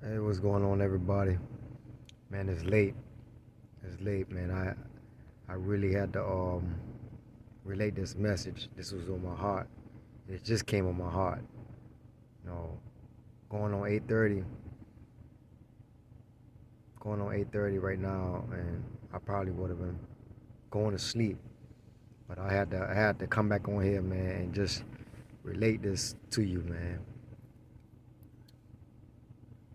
Hey, what's going on, everybody? Man, it's late. It's late, man. I really had to relate this message. This was on my heart. It just came on my heart. You know, going on 8:30, going on 8:30 right now, and I probably would have been going to sleep. But I had to come back on here, man, and just relate this to you, man.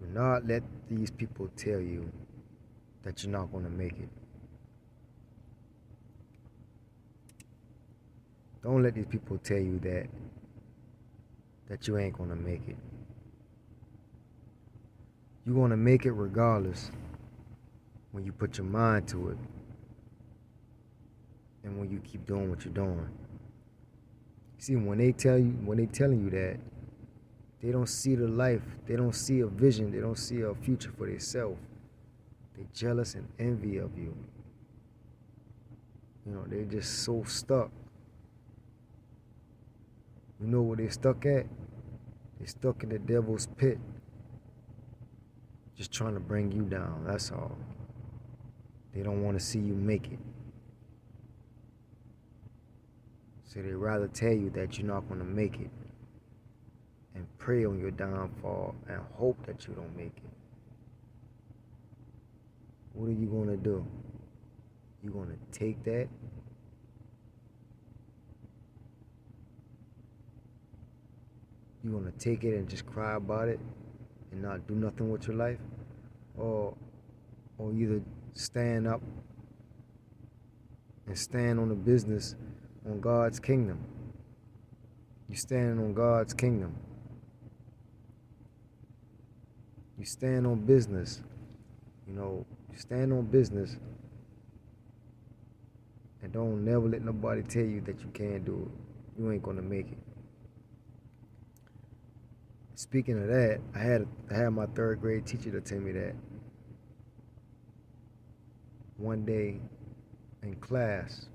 Do not let these people tell you that you're not gonna make it. Don't let these people tell you that you ain't gonna make it. You're gonna make it regardless when you put your mind to it and when you keep doing what you're doing. See, when they telling you that, they don't see the life, they don't see a vision, they don't see a future for themselves. They jealous and envy of you. They're just so stuck. You know where they stuck at? They stuck in the devil's pit, just trying to bring you down. That's all. They don't want to see you make it. So they rather tell you that you're not going to make it and pray on your downfall and hope that you don't make it. What are you going to do? You're going to take that you're going to take it and just cry about it and not do nothing with your life? Or either stand up and stand on the business on God's kingdom. You stand on God's kingdom. You stand on business. You stand on business and don't never let nobody tell you that you can't do it. You ain't gonna make it. Speaking of that, I had my third grade teacher to tell me that one day in class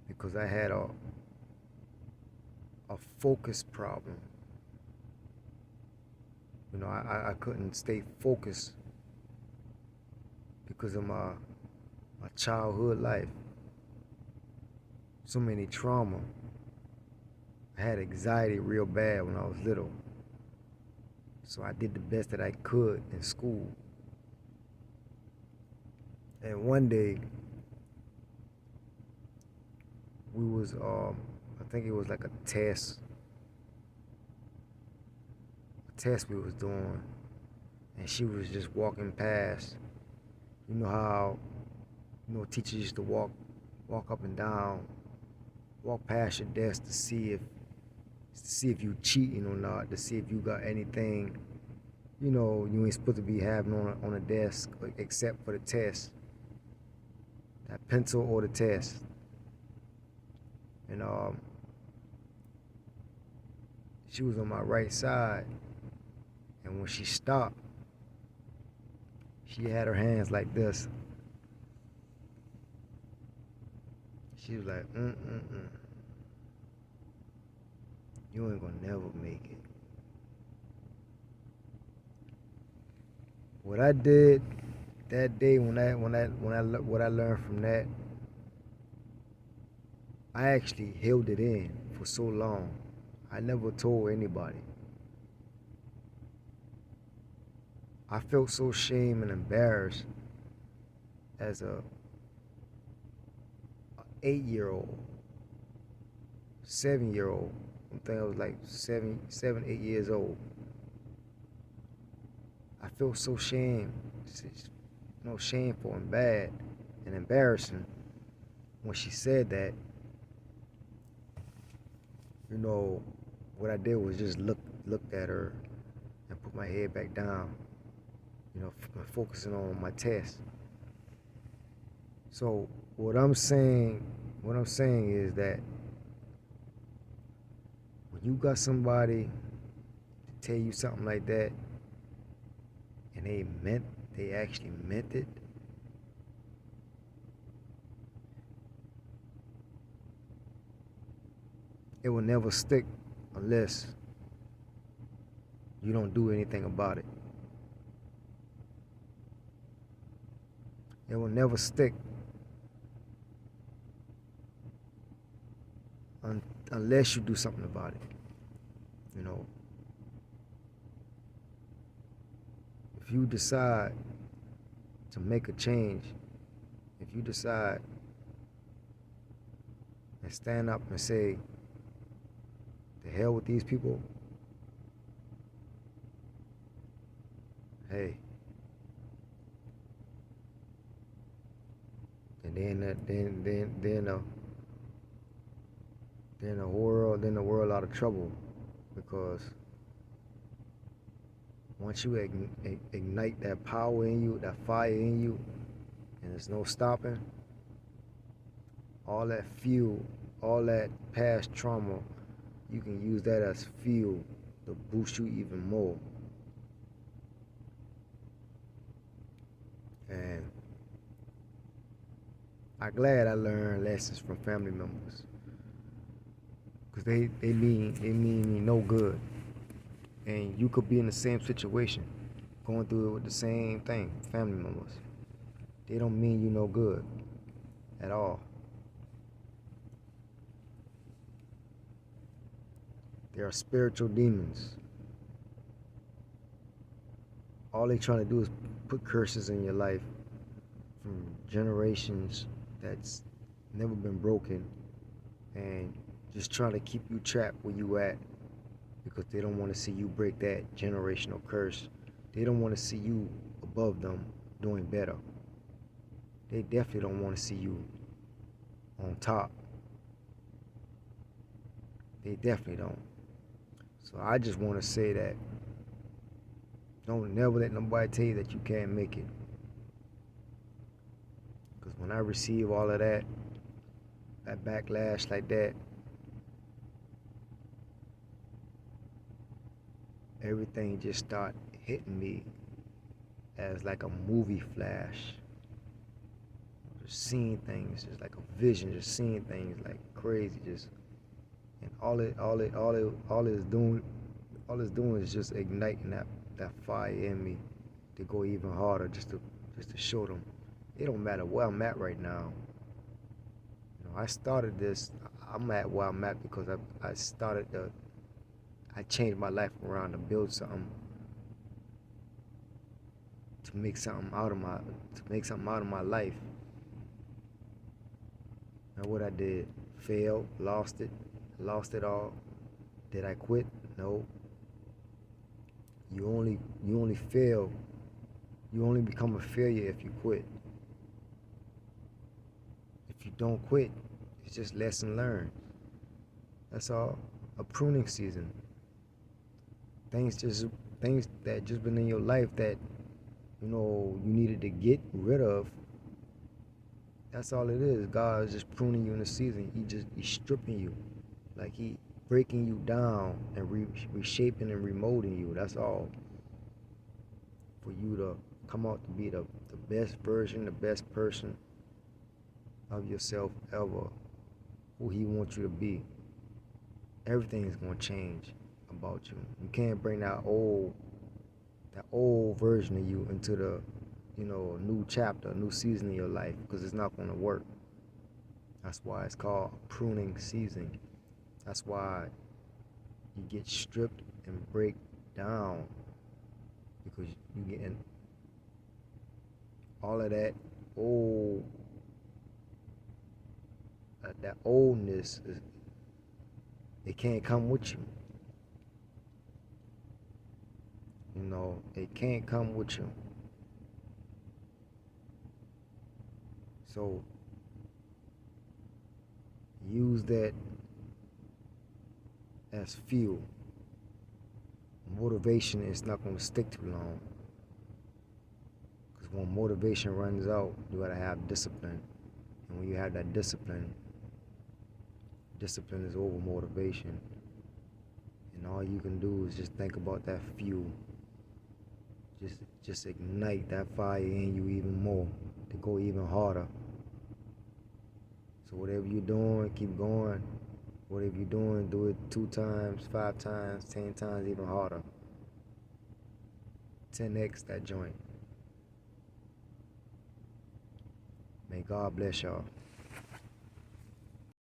because I had a focus problem. I couldn't stay focused because of my childhood life. So many trauma. I had anxiety real bad when I was little. So I did the best that I could in school. And one day we was I think it was like a test we was doing, and she was just walking past. You know how teachers used to walk up and down, walk past your desk to see if you cheating or not, to see if you got anything you ain't supposed to be having on a desk except for the test, that pencil or the test. And she was on my right side, and when she stopped, she had her hands like this. She was like, you ain't gonna never make it. What I did that day what I learned from that, I actually held it in for so long. I never told anybody. I felt so ashamed and embarrassed as a 8-year-old, 7-year-old. I think I was like 8 years old. I felt so shameful and bad and embarrassing when she said that. What I did was just looked at her and put my head back down, focusing on my test. So what I'm saying is that when you got somebody to tell you something like that and they actually meant it, it will never stick unless you don't do anything about it. It will never stick unless you do something about it. You know, if you decide to make a change, if you decide and stand up and say, the hell with these people, hey, and then the world out of trouble, because once you ignite that power in you, that fire in you, and there's no stopping, all that fuel, all that past trauma, you can use that as fuel to boost you even more. And I'm glad I learned lessons from family members, because they mean me no good. And you could be in the same situation, going through it with the same thing, family members. They don't mean you no good at all. They are spiritual demons. All they trying to do is put curses in your life from generations that's never been broken, and just trying to keep you trapped where you at, because they don't want to see you break that generational curse. They don't want to see you above them doing better. They definitely don't want to see you on top. They definitely don't. So I just want to say that don't never let nobody tell you that you can't make it. Because when I receive all of that backlash like that, everything just start hitting me as like a movie flash. Just seeing things, just like a vision, just seeing things like crazy, just, and all it's doing is just igniting that fire in me to go even harder, just to show them it don't matter where I'm at right now. You know, I started this. I'm at where I'm at because I changed my life around to build something, to make something out of my life. And what I did, failed, lost it all. Did I quit? No. You only fail. You only become a failure if you quit. If you don't quit, it's just lesson learned. That's all. A pruning season. Things that just been in your life that you needed to get rid of. That's all it is. God is just pruning you in a season. He's stripping you, like He breaking you down and reshaping and remolding you. That's all. For you to come out to be the best version, the best person of yourself ever, who He wants you to be. Everything is gonna change about you. You can't bring that old version of you into the a new chapter, a new season in your life, because it's not going to work. That's why it's called pruning season. That's why you get stripped and break down, because you getting all of that oldness. It can't come with you. It can't come with you. So use that as fuel. Motivation is not going to stick too long, because when motivation runs out, you got to have discipline. And when you have that discipline is over motivation. And all you can do is just think about that fuel. Just ignite that fire in you even more to go even harder. So whatever you're doing, keep going. Whatever you're doing, do it 2 times, 5 times, 10 times, even harder. 10x that joint. May God bless y'all.